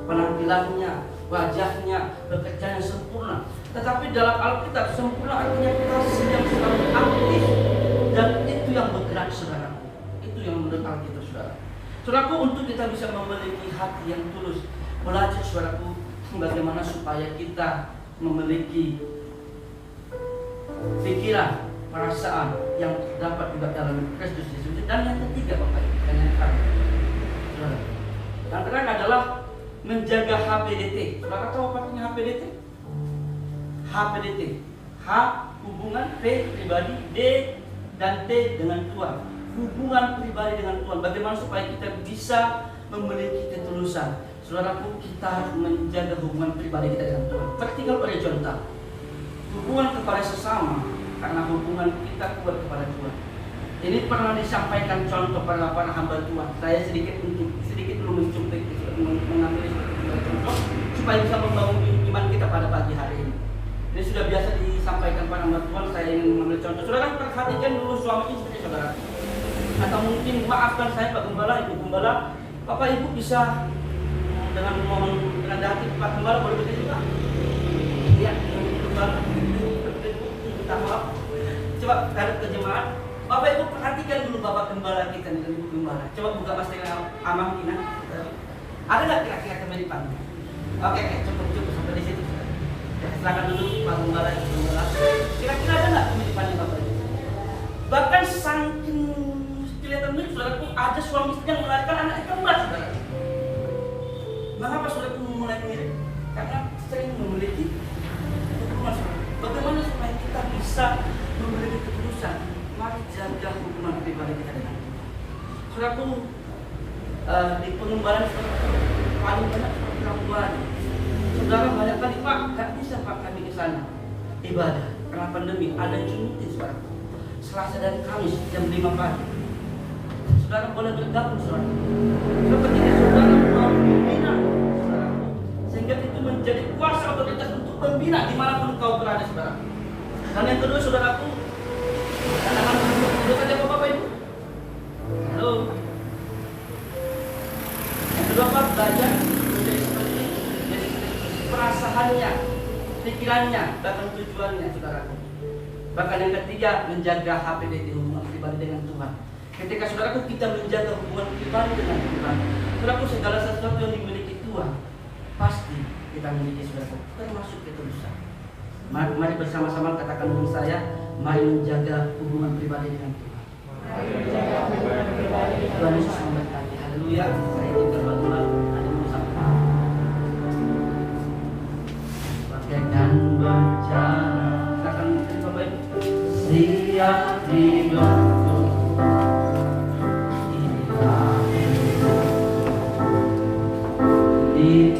penampilannya, wajahnya, bekerjanya sempurna. Tetapi dalam Alkitab, sempurna artinya kasih yang selalu aktif dan itu yang bergerak, saudara. Itu yang menurut Alkitab, saudara. Saudaraku, untuk kita bisa memiliki hati yang tulus, belajar, saudaraku, bagaimana supaya kita memiliki pikiran, perasaan yang terdapat juga dalam Kristus Yesus. Dan yang ketiga, Bapak Ibu, dan yang terakhir, saudara, yang terakhir adalah menjaga HPDT. Saudara tahu apa artinya HPDT? HPDT, H hubungan, P pribadi, D dan T dengan Tuhan. Hubungan pribadi dengan Tuhan. Bagaimana supaya kita bisa memiliki ketulusan? Saudaraku, kita harus menjaga hubungan pribadi kita dengan Tuhan. Vertikal horizontal. Hubungan kepada sesama karena hubungan kita kuat kepada Tuhan. Ini pernah disampaikan contoh pada para hamba Tuhan. Saya sedikit belum mengambil contoh supaya bisa membangun iman kita pada pagi hari ini. Ini sudah biasa disampaikan para hamba Tuhan. Saya ingin mengambil contoh. Saudara, perhatikan dulu suami istri, saudara. Atau mungkin maafkan saya, Pak Gembala, Ibu Gembala, Bapak Ibu bisa dengan mohon dengan hati Pak Gembala boleh begitu juga. Iya, Gembala. Minta maaf. Coba hadap ke jemaat. Bapak Ibu perhatikan dulu Bapak Gembala kita nih, Ibu Gembala. Coba buka masker Amang Tina. Ada nggak kira-kira kemiripan? Oke, cukup sampai di situ. Silakan dulu Pak Gembala, Ibu Gembala. Kira-kira ada nggak kemiripannya Bapak Ibu? Bahkan saking kelihatan mirip, saudaraku, ada suami istri yang melahirkan anak kembar, saudara. Mengapa saudaraku mulai mirip? Karena sering memiliki hubungan. Bagaimana supaya kita bisa memiliki ketulusan? Mari jaga hubungan pribadi kita dengan saudaraku. Di pengembaraan paling banyak perempuan. Saudara, banyak kali, Pak, nggak bisa Pak kami ke sana ibadah karena pandemi. Ada Jumatin, saudaraku. Selasa dan Kamis jam 5 pagi. Saudara boleh bergabung, saudara. Ketika saudara mau membina, saudara, sehingga itu menjadi kuasa otoritas untuk membina dimanapun kau berada, saudara. Dan yang kedua, saudaraku, belajar menjadi seperti itu. Jadi perasaannya, pikirannya, bahkan tujuannya, saudaraku. Bahkan yang ketiga, menjaga HPDT, hubungan pribadi dengan Tuhan. Ketika saudaraku kita menjaga hubungan pribadi dengan Tuhan, saudaraku segala sesuatu yang dimiliki Tuhan pasti kita miliki, saudaraku, termasuk ketulusan. Mari bersama-sama katakan dengan saya, mari menjaga hubungan pribadi dengan Tuhan. Tuhan Yesus memberkati. Haleluya. Saya ingin berdoa. Ada yang mau sampaikan? Bagaikan berjalan, katakan Bapak Ibu, siap dibentuk. Di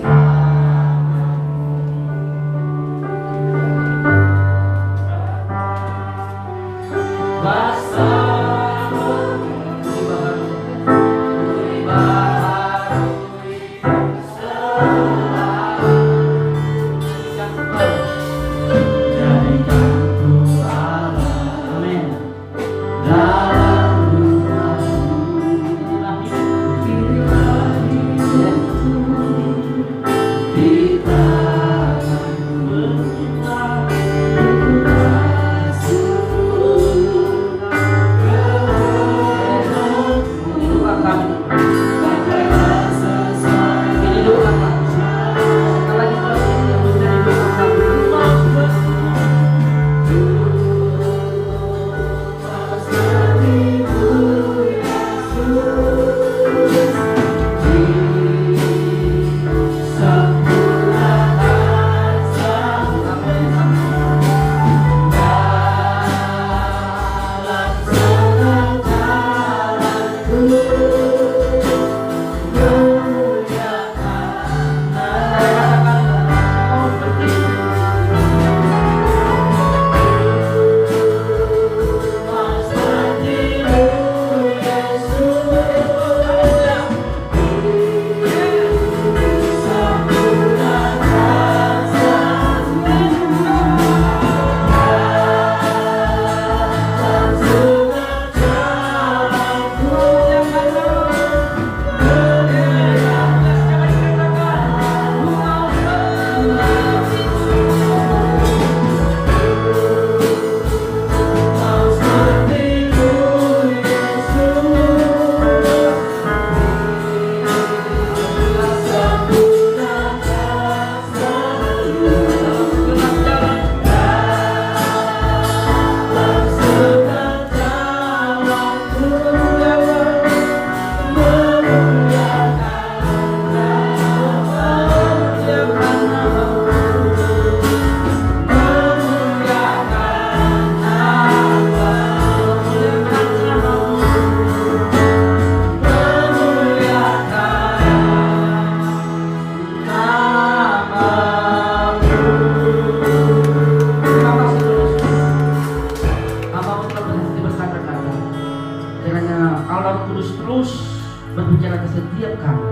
berbicara ke setiap kami.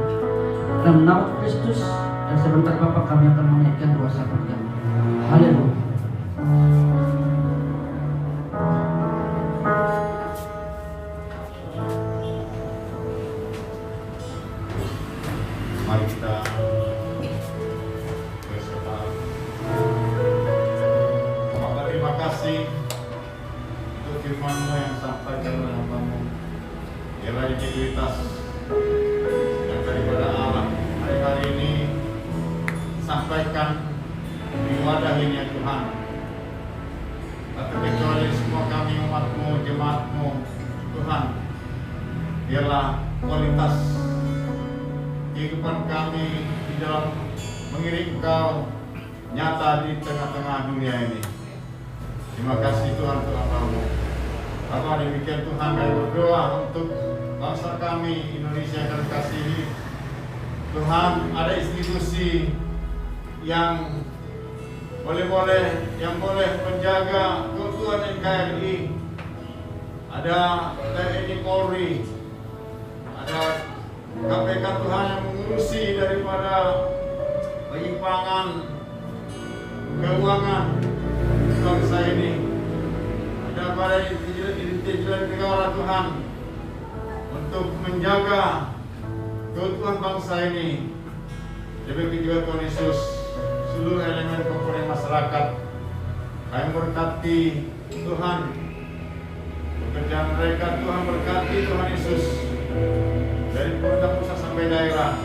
Dalam nama Kristus, dan sebentar Bapak kami akan menaikkan doa sahabat kami. Haleluya. Mari kita berserta. Bapak, terima kasih untuk firman-Mu yang sampaikan oleh hamba-Mu. Biarlah integritas yang daripada Allah hari-hari ini sampaikan di wadah ini ya Tuhan. Tak terkecuali semua kami umat-Mu, jemaat-Mu, Tuhan. Biarlah kualitas kehidupan kami di dalam mengiring Engkau nyata di tengah-tengah dunia ini. Terima kasih Tuhan untuk apa-Mu. Bapak, demikian Tuhan kami berdoa untuk bangsa kami Indonesia yang kasihi. Tuhan, ada institusi yang boleh menjaga keutuhan NKRI. Ada TNI Polri, ada KPK Tuhan yang mengurusi daripada penyimpangan keuangan bangsa ini. Ada pada intelijen negara Tuhan untuk menjaga keutuhan bangsa ini. Demikian juga Tuhan Yesus, seluruh elemen komponen masyarakat. Kami berkati Tuhan pekerjaan mereka. Tuhan berkati Tuhan Yesus dari pemerintah pusat sampai daerah.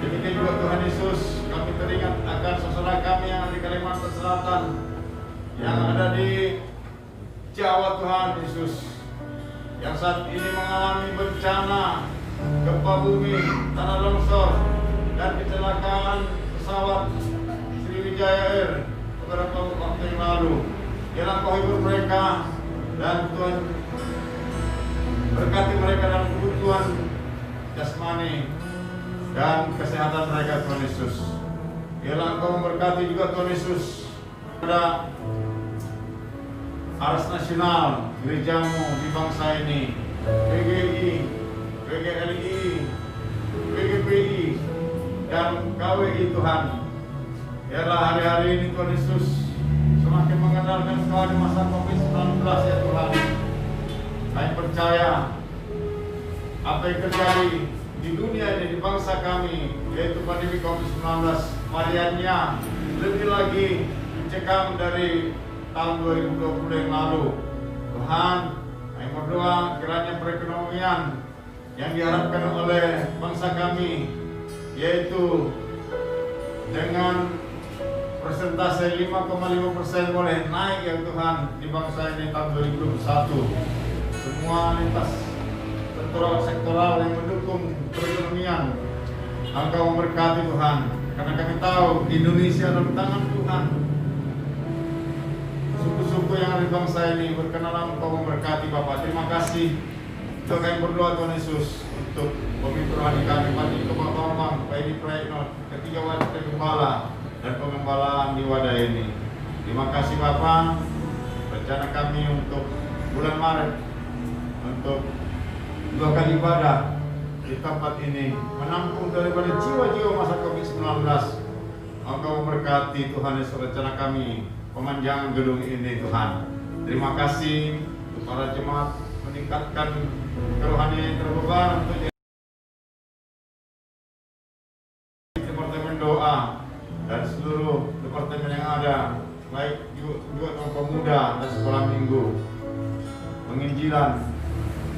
Demikian juga Tuhan Yesus, kami teringat akan saudara kami yang ada di Kalimantan Selatan, yang ada di Jawa, Tuhan Yesus, yang saat ini mengalami bencana gempa bumi, tanah longsor, dan kecelakaan pesawat Sriwijaya Air beberapa waktu yang lalu. Biarlah Kau hibur mereka, dan Tuhan berkati mereka dalam kebutuhan jasmani dan kesehatan mereka, Tuhan Yesus. Biarlah Engkau memberkati juga Tuhan Yesus pada Aras Nasional gerejamu di bangsa ini, PGI, PGLI, PGPI, dan KWI, Tuhan. Biarlah hari-hari ini Tuhan Yesus semakin mengenalkan Engkau di masa COVID-19, ya Tuhan. Kami percaya apa yang terjadi di dunia ini, di bangsa kami, yaitu pandemi COVID-19, variannya lebih lagi mencekam dari tahun 2020 yang lalu. Tuhan, kami berdoa kiranya perekonomian yang diharapkan oleh bangsa kami, yaitu dengan persentase 5,5% boleh naik, ya Tuhan, di bangsa ini tahun 2021. Semua lintas sektoral yang mendukung perekonomian, Engkau memberkati Tuhan, karena kami tahu Indonesia dalam tangan Tuhan. Suku-suku yang ada di bangsa ini berkenalan, Engkau memberkati Bapak. Terima kasih. Kita kami berdoa Tuhan Yesus untuk pemimpin rohani kami, Pak Ketua Bambang, Pak Edi Praetno, ketiga wakil gembala dan pengembalaan di wadah ini. Terima kasih Bapak. Rencana kami untuk bulan Maret untuk 2 kali ibadah di tempat ini, menampung daripada jiwa-jiwa masa COVID-19. Engkau memberkati Tuhan Yesus rencana kami pemanjangan gedung ini, Tuhan. Terima kasih untuk para jemaat meningkatkan kerohanian yang terbeban untuk departemen doa dan seluruh departemen yang ada, baik juga pemuda dan sekolah minggu, penginjilan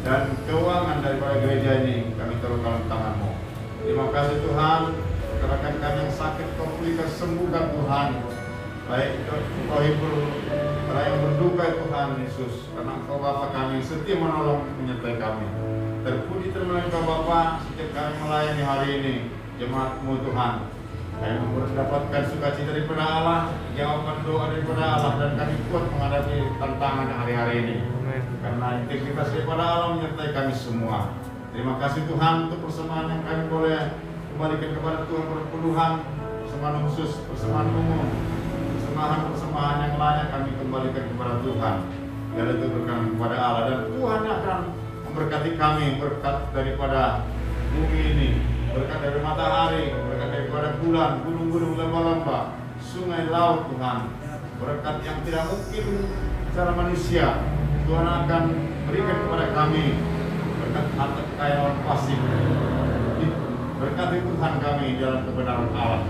dan keuangan daripada gereja ini kami taruh dalam tangan-Mu. Terima kasih Tuhan, rekan kami yang sakit Kau pulihkan, sembuhkan Tuhan. Baik Kau hibur orang yang berduka Tuhan Yesus, karena Engkau Bapa kami setia menolong menyertai kami. Terpuji termulia Engkau Bapa, setiap kami melayani hari ini jemaat-Mu Tuhan. Kami mendapatkan sukacita daripada Allah, jawaban doa daripada Allah, dan kami kuat menghadapi tantangan hari-hari ini. Karena integritas daripada Allah menyertai kami semua. Terima kasih Tuhan untuk persembahan yang kami boleh kembalikan kepada Tuhan, perpuluhan, persembahan khusus, persembahan umum, persembahan yang layak kami kembalikan kepada Tuhan. Biar itu berkenan kepada Allah, dan Tuhan akan memberkati kami berkat daripada bumi ini, berkat dari matahari, berkat daripada bulan, gunung-gunung, lembah-lembah, sungai, laut Tuhan. Berkat yang tidak mungkin secara manusia Tuhan akan berikan kepada kami, berkat harta kekayaan pasif. Berkati Tuhan kami dalam kebenaran Allah.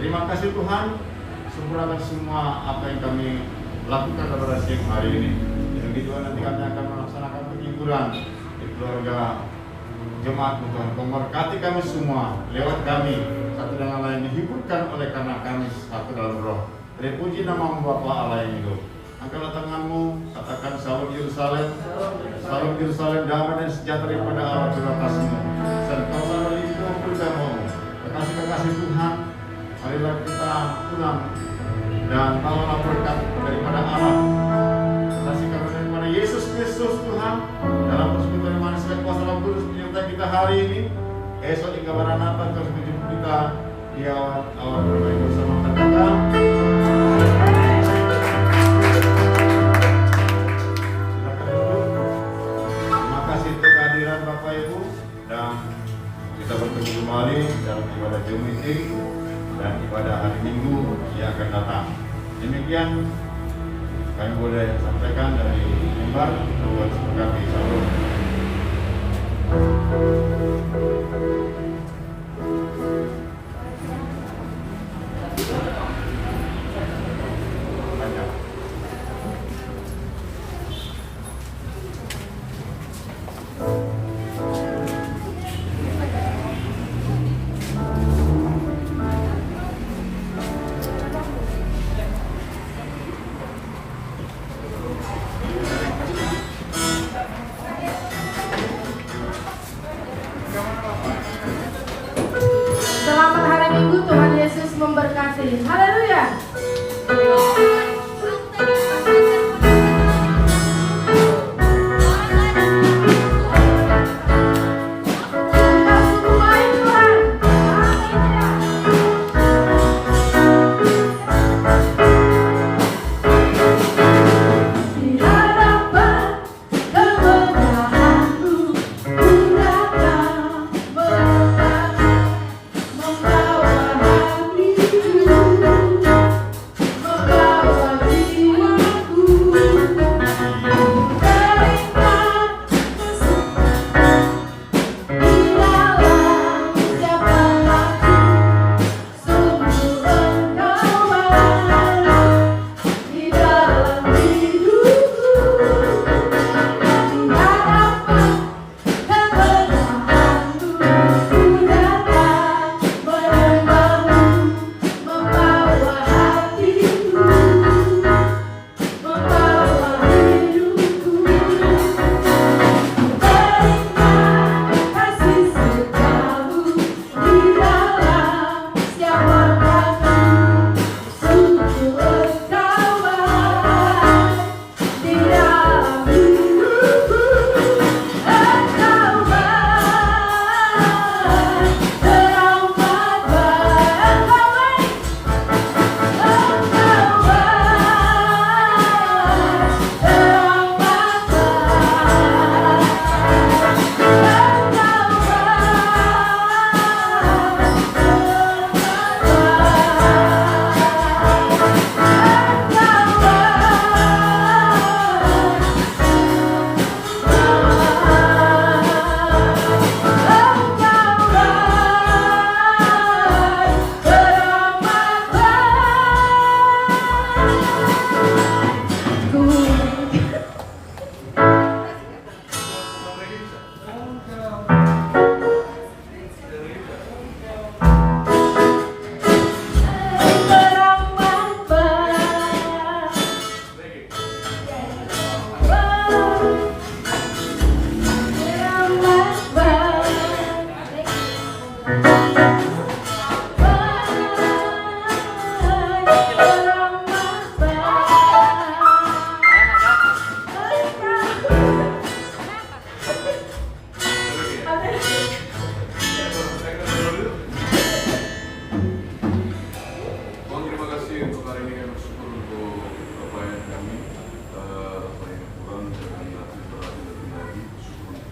Terima kasih Tuhan, sempurnakan semua apa yang kami lakukan pada siang hari ini. Dan begitu nanti kami akan melaksanakan penghiburan di keluarga jemaat Tuhan. Memberkati kami semua lewat kami, satu dengan lain dihiburkan oleh karena kami satu dalam roh. Terpuji nama Bapa Allah yang hidup. Angkatlah tanganmu, katakan salam Yerusalem, salam Yerusalem, damai dan sejahtera daripada Allah di atasmu. Serta salam lingkungan bersamamu. Kekasih-kekasih Tuhan, marilah kita pulang dan bawalah berkat daripada Allah. Kasih karunia daripada Yesus Kristus Tuhan dalam persekutuan manis dan kuasa Roh Kudus menyertai kita hari ini. Esok hingga Maranatha terus menjemput kita di awal bermain bersama kita. Bapak Ibu, dan kita bertemu kembali dalam ibadah Zoom meeting dan ibadah hari Minggu yang akan datang. Demikian kami boleh sampaikan dari mimbar. Tuhan memberkati. Shalom. hadirin. Haleluya. Kita semua Tuhan. Di hadapan kemuliaan-Mu, ku datang membawa hatiku, membawa diriku, teringat di dalam siapa aku, sungguh Engkau ada di dalam hidupku. Di hadapan kebenaran-Mu, ku datang menyembah-Mu, membawa hatiku, membawa hidupku. Teringat kasih setiamu di dalam siapa aku, sungguh Engkau baik di dalam hidupku. Engkau baik, teramat baik. Engkau baik, Engkau baik, teramat Bang, terima kasih untuk hari ini. Kami bersyukur untuk pelayanan kami, apa yang kurang dan hasil berhasil dari syukur untuk